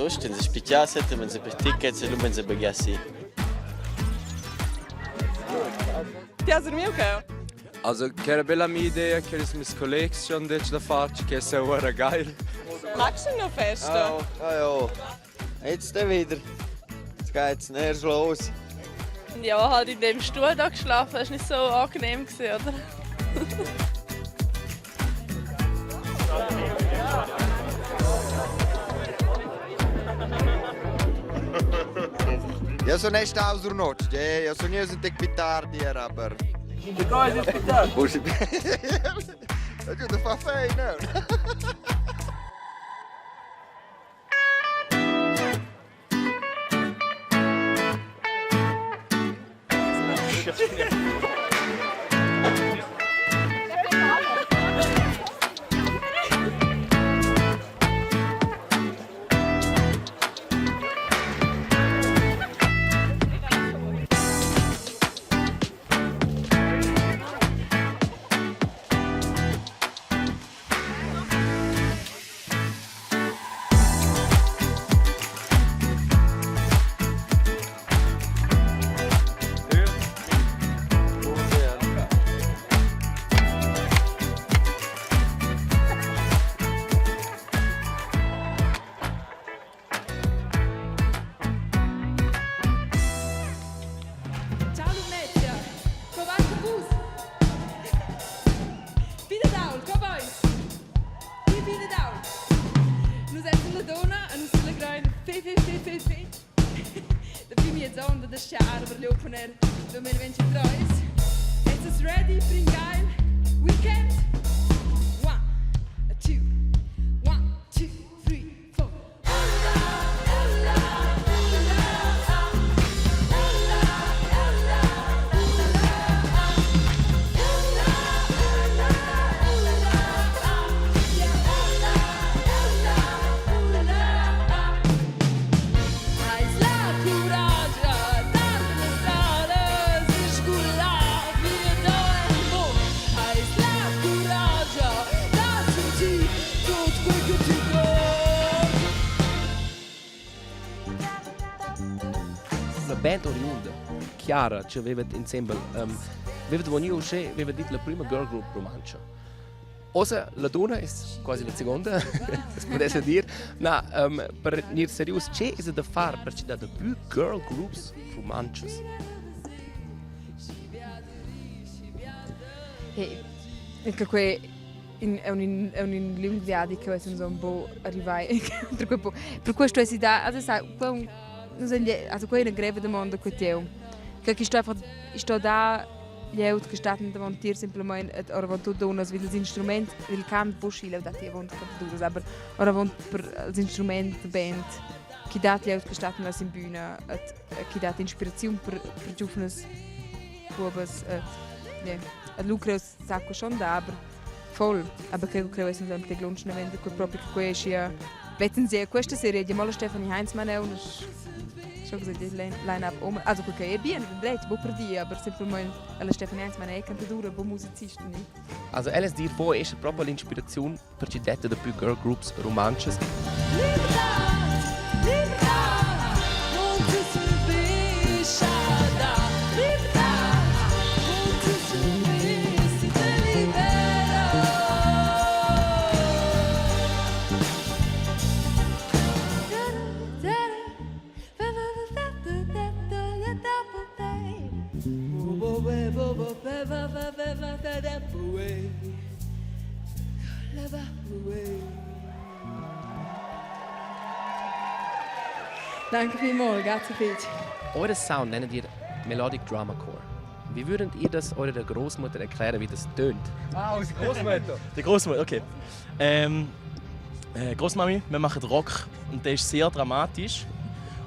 sonst, wenn sie Spitjas hätten, wenn sie Tickets hätten und wenn sie begessen. Ti has dormito okay? Also, che era bella mia idea, che i miei colleghi schon detto da farci, che è ora geil. Magst du noch fest? Ja, ja. Jetzt wieder. Jetzt geht's erst los. Ja, halt in dem Stuhl da geschlafen, das war nicht so angenehm, oder? Io sono stato sur notte, io sono io sento più tardi, aber... Che cosa è aspettato? Forse... Io devo fare feina. Da prima zona da sciare per l'Opener 2023. Is it ready for a geil weekend? 1, 2, 1, 2, 3, 4. La band oriunda, Chiara, ci aveva insieme, aveva venuto uscire, aveva detto la prima girl group romancia. Osa la donna è quasi la seconda, si potesse dire, ma per dire serioso, c'è da fare per ci dare più girl groups romances? Anche qui è un lungo che è un po' arrivare. Per questo è da adesso also quella greve domanda che ti ho. Che sto da gli auto che stanno davanti a semplicemente ora vanno tutte unas wie das Instrument, il canto buscile da ti vanno capito, aber ora vanno per l'instrumento band che dà gli auto che stanno in bühne, che dà ispirazione per giovani buobas, ja, a lucro sacco schon da, aber voll, aber che credo che sia anche glunchen wenn du proprio che è sia letzten sehr questa serie di Molla Stefanie Heinzmann und schon gesagt die Line-up also okay bien vedete bo per dia aber semplicemente alla Stefanie Heinzmann è cantadora bo musicista ni Also LSD poi è proprio l'ispirazione per ci dare da più girl groups romances. Danke vielmals, grazie viel. Euer Sound nennt ihr Melodic Drama Core. Wie würdet ihr das eurer Großmutter erklären, wie das tönt? Ah, unsere Großmutter. Die Großmutter, okay. Großmami, wir machen Rock und der ist sehr dramatisch.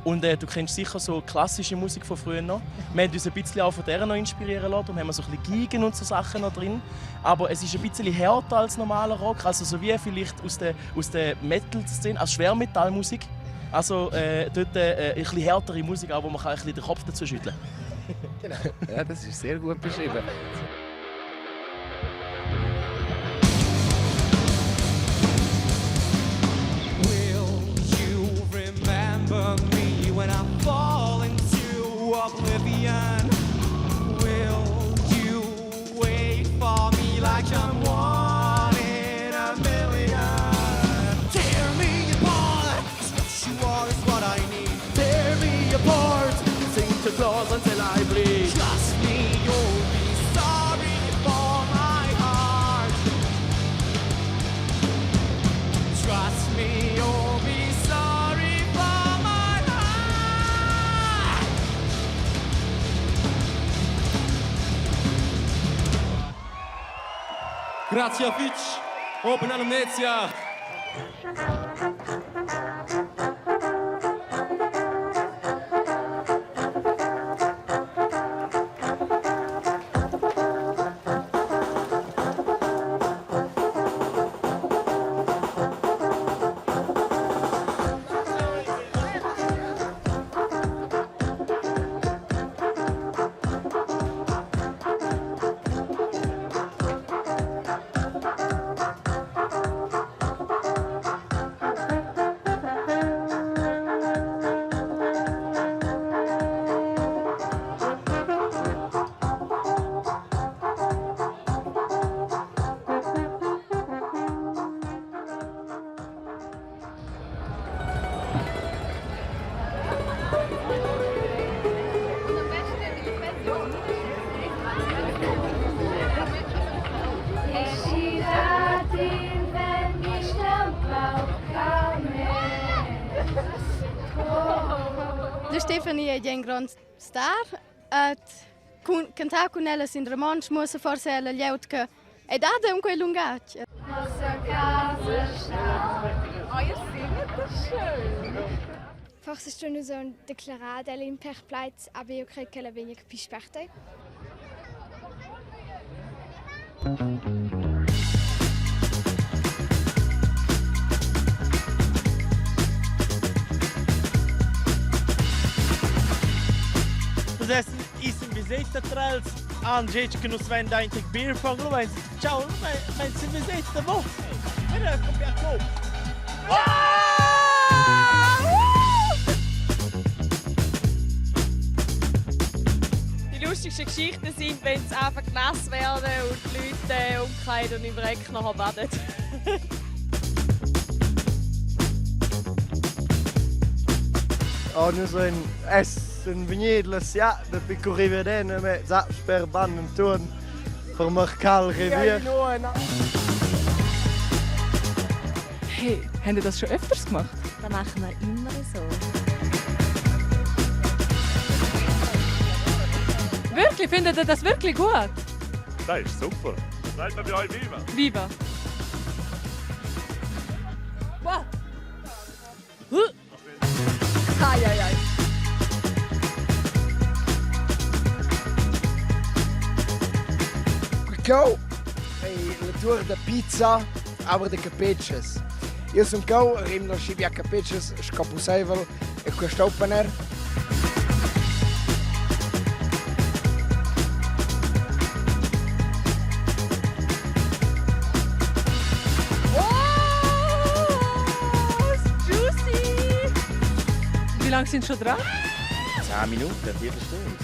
Und du kennst sicher so klassische Musik von früher noch. Wir haben uns ein bisschen auch von der noch inspirieren lassen. Darum haben wir so ein bisschen Geigen und so Sachen noch drin. Aber es ist ein bisschen härter als normaler Rock. Also so wie vielleicht aus der Metal-Szene, als Schwermetallmusik. Also dort ein bisschen härtere Musik, auch, wo man ein bisschen den Kopf dazu schütteln kann. Genau. Ja, das ist sehr gut beschrieben. Will you remember war is what I need. Tear me apart, sing to claws until I bleed. Trust me, you'll be sorry for my heart. Trust me, you'll be sorry for my heart. Grazie a Fitch, Open Amnesia. Stefani è un grande star. Cantare con ella in romanzo, muossa forse ella lieut che è data un quei lungacci. Nossa casa está. Oh, ihr singt das schön. Forse sto nu so declarata ella in per pleit, aber io credo che ella venga più sperta. Possession isem visita trals Angec che nos vende ein tic beer pong vai. Ciao, mein si visita mo. Era copiato. Die lustigsten Geschichten sind, wenn es einfach nass werden und die Leute umkleiden und im Dreck nachher baden. Noi so un vignedes, ja, da piccoli vedene, ma saps per bannen tun, per Mercal Revier. Hey, habt ihr das schon öfters gemacht? Das machen wir immer so. Wirklich? Findet ihr das wirklich gut? Das ist super. Seid ihr bei euch Viva? Viva. Wow. Ai, ai, ai. Go la tour da pizza, aber de capeches. Io sono go, rim non scibia capeches, scapusevel e questo opener. Wie lange sind Sie schon dran? 10 Minuten, eine Viertelstunde.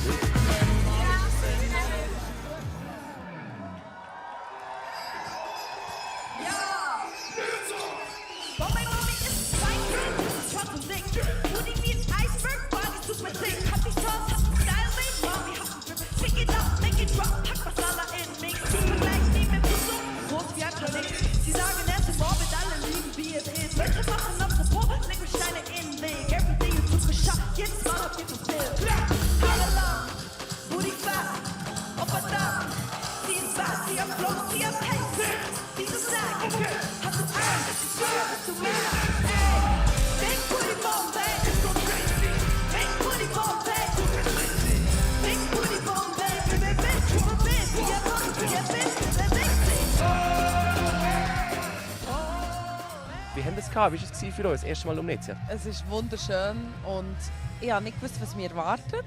Wie haben das gehabt? Wie war es für uns? Das erste Mal Lumnezia? Es ist wunderschön und ich habe nicht gewusst, was mir erwartet.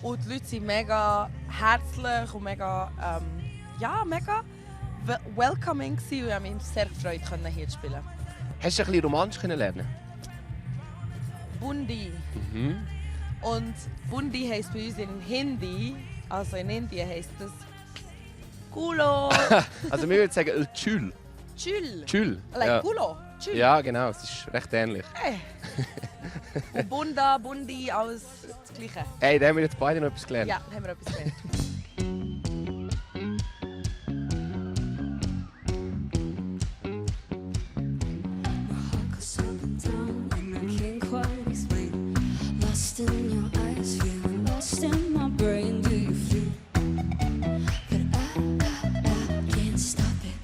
Und die Leute sind mega herzlich und mega, mega welcoming gewesen. Und ich habe mich sehr gefreut, hier zu spielen. Hast du ein bisschen Romansch lernen? Bundi. Mhm. Und Bundi heisst bei uns in Hindi, also in Indien heisst das Culo. Also wir würden sagen Chül. Chül. Chül. Like ja. Culo. Chül. Ja, genau, es ist recht ähnlich. Und Bunda, Bundi, alles das Gleiche. Hey, da haben wir jetzt beide noch etwas gelernt. Ja, haben wir etwas gelernt. Lost in your eyes, feeling lost in my brain. Do you feel? But I can't stop it,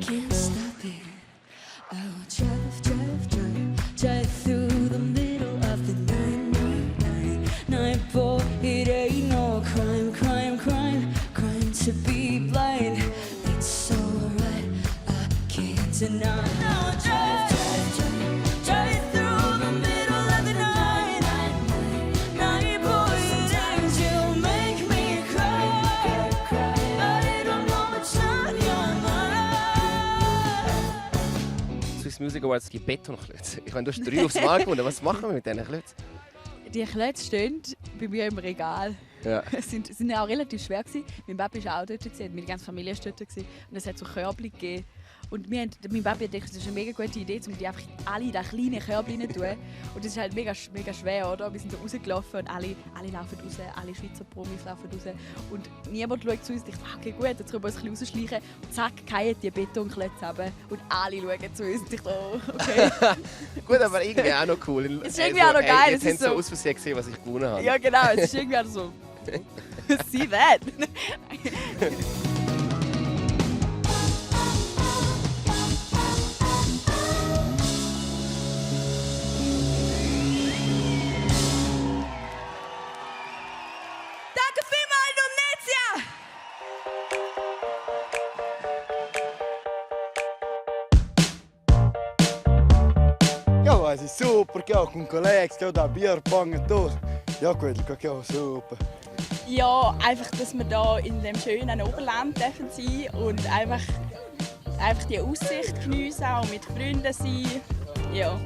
can't stop it. I will drive through the middle of the night. Boy, it ain't no crime to be blind. It's alright, I can't deny. Now I drive through the middle of the night. Boy, it ain't you make me cry. I don't know what's on your mind. Swiss Music Awards gibt Betonklötze. Ich meine, du hast 3 aufs Mal gewonnen. Was machen wir mit diesen Klötzen? Die Klötze stehen bei mir im Regal. Ja. sind ja auch relativ schwer gewesen. Mein Papi war auch dort, meine ganze Familie war dort. Und es hat so Körbchen gegeben. Und mein Papi hat gedacht, das ist eine mega gute Idee, um die einfach alle in diese kleinen Körbchen rein zu tun. Und das ist halt mega schwer, oder? Wir sind da rausgelaufen und alle laufen raus, alle Schweizer Promis laufen raus. Und niemand schaut zu uns und denkt, okay gut, jetzt können wir uns ein bisschen rausschleichen. Und zack, fallen die Betonklötze runter. Und alle schauen zu uns und denken, oh, okay. Gut, aber irgendwie auch noch cool. Es ist irgendwie auch noch geil. Jetzt haben sie so aus Versehen gesehen, was ich gewonnen habe. Ja genau, es ist irgendwie auch so... See that! Danke vielmals, Lumnezia! Ja, es ist super, che ho con colleghi, che ho da Bierpong und todo. Ja, quello che ho super. Ja, einfach, dass wir hier in dem schönen Oberland sein dürfen und einfach die Aussicht geniessen, auch mit Freunden sein. Ja.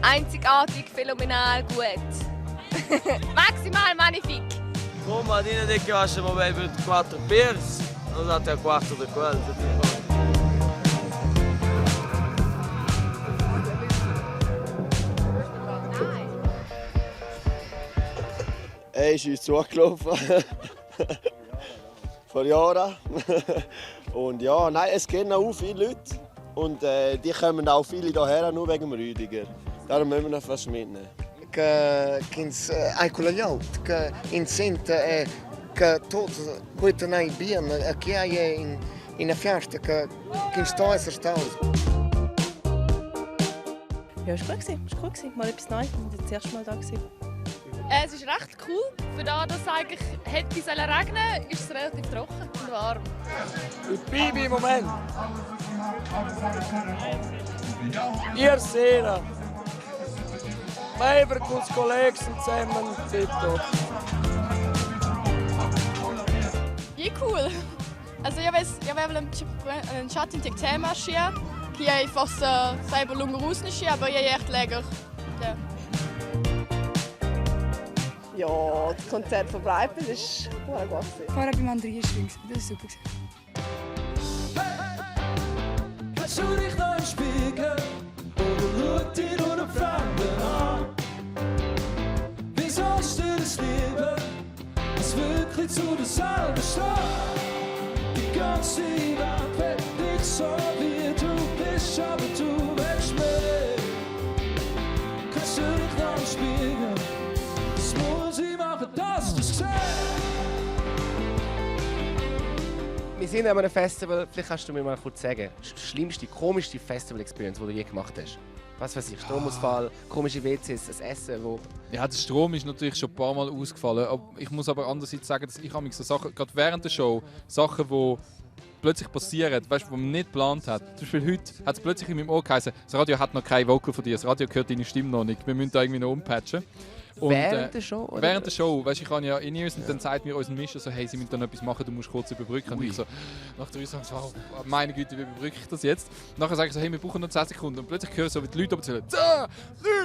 Einzigartig, phänomenal, gut. Maximal magnifique. Come mattina di che facciamo bevi 4 beers, non date a 4 di quello. Er ist uns zugelaufen. Vor Jahren. Und ja, nein, es gehen auch viele Leute. Und die kommen auch viele hierher, nur wegen dem Rüdiger. Darum müssen wir noch fast mitnehmen. Que con gli altri, che sente che tutto questo non è bene, che è in una festa, che sta essere stato. Ja, es war cool. Mal etwas Neues. Ich war das erste Mal da. Es ist recht cool. Für das es eigentlich hätte regnen, ist es relativ trocken und warm. Bibi, Moment. Ihr seht, wir mit uns Kollegen zusammen, bitte. Wie cool! Also jag vill en chatt inte tema sker, que jag fast selber långa rusnische, aber jag är echt lägger. Ja, das Konzert von Breitband war sehr gut. Vorher beim Andreas Schwing, das war super. Kannst du dich noch im Spiegel oder schau dich nur den Fremden an? Wieso hast du das Leben, das wirklich zu dir selber steht? Die ganze Welt will dich so wie du bist, aber du willst mehr. Kannst du dich noch im Spiegel, das muss ich machen, dass du es siehst. Wir sind an einem Festival, vielleicht kannst du mir mal kurz sagen, die schlimmste, komischste Festival-Experience, die du je gemacht hast? Was weiß ich, Stromausfall, komische WCs, das Essen, wo... Ja, der Strom ist natürlich schon ein paar Mal ausgefallen. Ich muss aber andererseits sagen, dass ich so Sachen, gerade während der Show, Sachen, die plötzlich passieren, weißt, die man nicht geplant hat. Zum Beispiel heute hat es plötzlich in meinem Ohr geheißen, das Radio hat noch kein Vocal von dir, das Radio hört deine Stimme noch nicht, wir müssen da irgendwie noch umpatchen. Und, während der Show? Oder? Während der Show. Weißt, ich habe ja In-Ears und dann sagt mir unser Mischer so, hey, sie müssen dann etwas machen, du musst kurz überbrücken. Und ich so, nach 3 Songs, oh, meine Güte, wie überbrücke ich das jetzt? Nachher sage ich so, hey, wir brauchen noch 10 Sekunden. Und plötzlich höre ich so, wie die Leute erzählen, 10,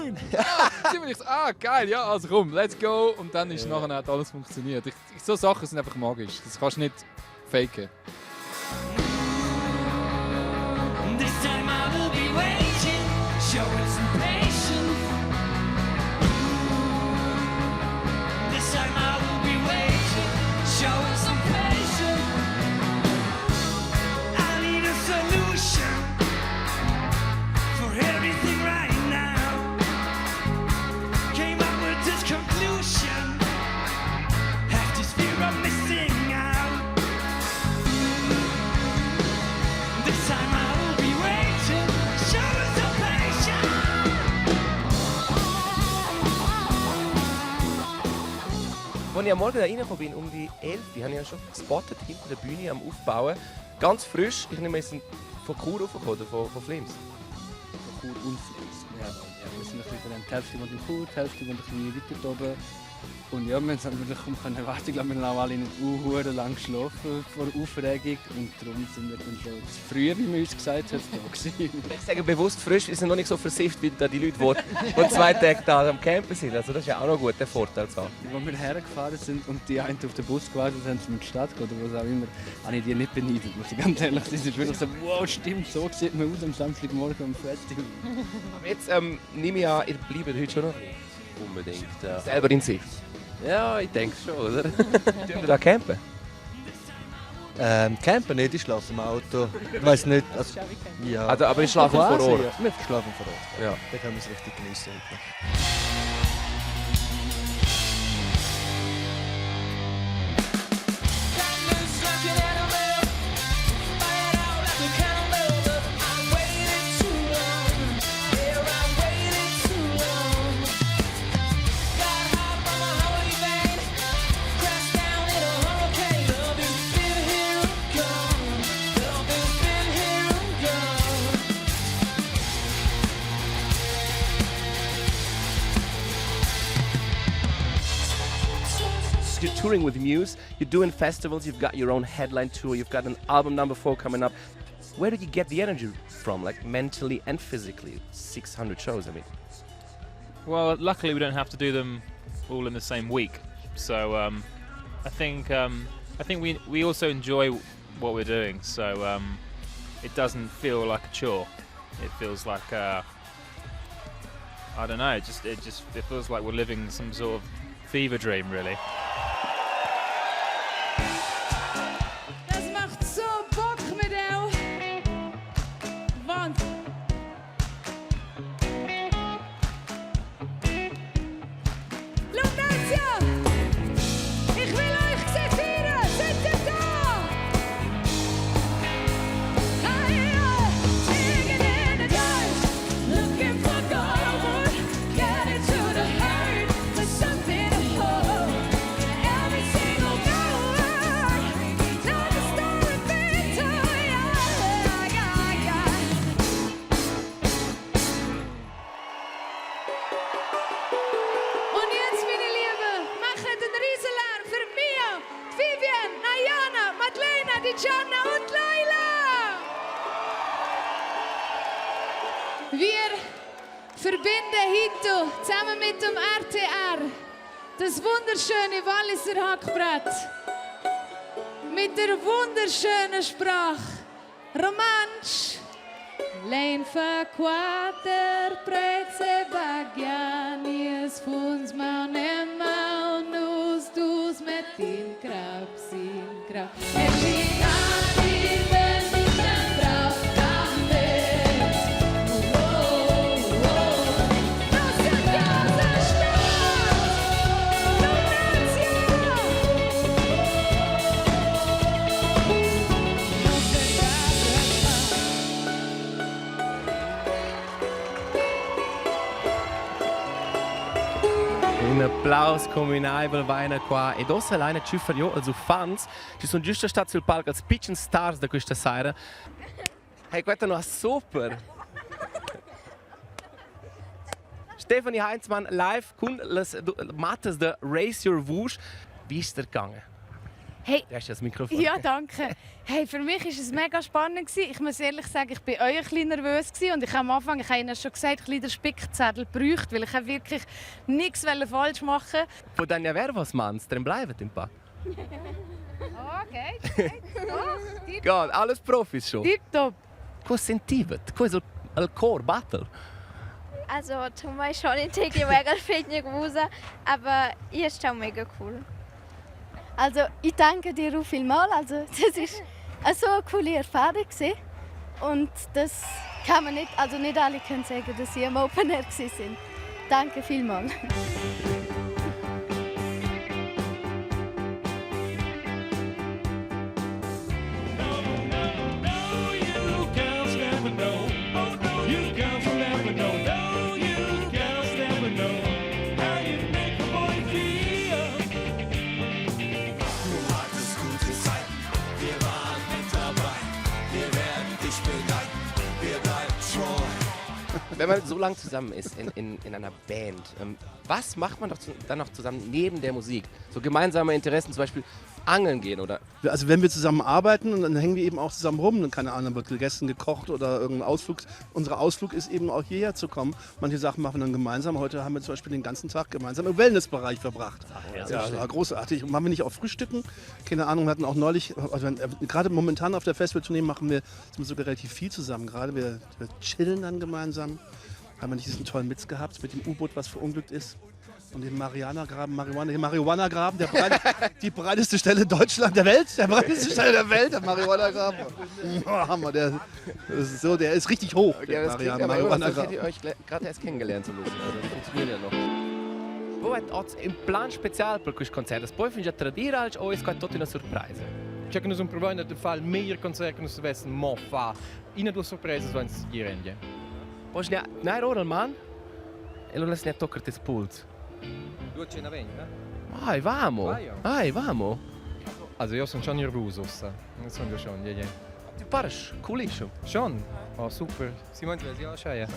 9, 8, 7. Ich so, geil, ja, also komm, let's go. Und dann ist nachher hat alles funktioniert. So Sachen sind einfach magisch. Das kannst du nicht faken. This time I will be waiting. ich am Morgen da reingekommen bin, um die 11 Uhr, habe ich ja schon gespottet, hinter der Bühne am Aufbauen. Ganz frisch. Ich nehme, wir sind von Chur raufgekommen, oder von Flims. Von Chur und Flims. Ja. Wir sind ein bisschen die Hälfte von Chur, die Hälfte von weiter oben. Und ja, wir haben natürlich kaum warten. Ich glaube, wir haben alle nicht lang geschlafen vor Aufregung. Und darum sind wir dann schon zu früh, wie man uns gesagt hat, da gewesen. Ich sage bewusst frisch, wir sind noch nicht so versifft wie die Leute, die 2 Tage da am Campen sind. Also das ist ja auch noch ein guter Vorteil. So. Als wir hergefahren sind und die einen auf den Bus gewartet haben, in die Stadt gehen oder was auch immer, habe ich die nicht beneidet. Muss ich ganz ehrlich sein. Es ist wirklich so, wow, stimmt, so sieht man aus am Samstagmorgen am Festival. Aber jetzt nehme ich an, ihr bleibt heute schon noch unbedingt selber in sich. Ja, ich denke schon, oder? Dürfen wir da campen? Campen nicht, ich schlafe im Auto. Ich weiß nicht. Also, ja. Also, aber ich schlafe vor Ort? Ja. Wir schlafen vor Ort. Ja. Da können wir es richtig genießen. You're touring with Muse, you're doing festivals, you've got your own headline tour, you've got an album number 4 coming up. Where did you get the energy from, like mentally and physically? 600 shows, I mean. Well, luckily we don't have to do them all in the same week. So I think we also enjoy what we're doing. So it doesn't feel like a chore. It feels like I don't know. It feels like we're living some sort of fever dream, really. Das macht so Bock mit der Wand. Lunatia! Ich will euch sehen feiern! Seid ihr da? Digging in the dark, looking for gold. Get it to the heart, there's something to hold. Every single word, not a story bitter, Und jetzt, meine Lieben, macht einen Riesenlärm für Mia, Vivian, Nayana, Madeleine, die Gianna und Laila. Wir verbinden heute zusammen mit dem RTR das wunderschöne Walliser Hackbrett mit der wunderschönen Sprache Romansch. Lein fa quater preze bagianies funs maunema unus dus metin krab sin krab. Un applaus comunabile vaina qua ed ossa alleine ci fario also fans ci sono giusto stati sul palco als pitchen stars da questa sera. Hey, questo no super. Stefanie Heinzmann live con las matas de Raise Your Wush. Wie ist der gegangen? Hey. Du hast das Mikrofon. Ja, danke. Hey, für mich war es mega spannend. Ich muss ehrlich sagen, ich war auch ein bisschen nervös. Und ich habe am Anfang, ich habe Ihnen schon gesagt, ich den Spickzettel gebraucht, weil ich wirklich nichts falsch machen wollte. Von dann ja wer was mans, dann bleibt im Pack. Okay. Geht, alles Profis schon. Tipptopp. Was sentivet? Was ist il core battle? Also, tu mai schon in Tegi mega fehlt gewusst, aber ihr ist auch mega cool. Also, ich danke dir auch vielmals. Also, das war so eine coole Erfahrung. Und das kann man nicht, also nicht alle können sagen, dass sie am Open Air waren. Danke vielmals. wenn man so lange zusammen ist in einer Band, was macht man doch dann noch zusammen neben der Musik? So gemeinsame Interessen, zum Beispiel angeln gehen oder? Also wenn wir zusammen arbeiten und dann hängen wir eben auch zusammen rum, dann keine Ahnung, dann wird gegessen, gekocht oder irgendein Ausflug. Unser Ausflug ist eben auch hierher zu kommen. Manche Sachen machen wir dann gemeinsam. Heute haben wir zum Beispiel den ganzen Tag gemeinsam im Wellnessbereich verbracht. Ja, das war großartig. Und machen wir nicht auch Frühstücken? Keine Ahnung, wir hatten auch neulich, also gerade momentan auf der Festivaltournee sind wir sogar relativ viel zusammen. Gerade wir chillen dann gemeinsam. Haben wir nicht diesen tollen Witz gehabt mit dem U-Boot, was verunglückt ist? Und dem Marihuana-Graben, die breiteste Stelle in Deutschland, der Welt, der Marihuana-Graben. Oh, Hammer, der ist richtig hoch, der Marihuana-Graben. Das hätte ich euch gerade erst kennengelernt so bisschen, also das funktioniert ja noch. Poi in plan special per questo concerto, poi finisce a tradire als o è tutta una sorpresa. C'è che noi siamo provando a fare il miglior concerto che noi dovessimo mai fare. In due sorprese sono gli rendi. Poi c'è un ora al man e lo lasciamo toccare il pulso. Du ce ne venga? Vai, vamo! Vai, vamo! Also, io sono schon nervoso. Non sono schon, ja. Du parles, cool ist schon. Schon? Oh, super. Simon, wer ist ja schon, ja.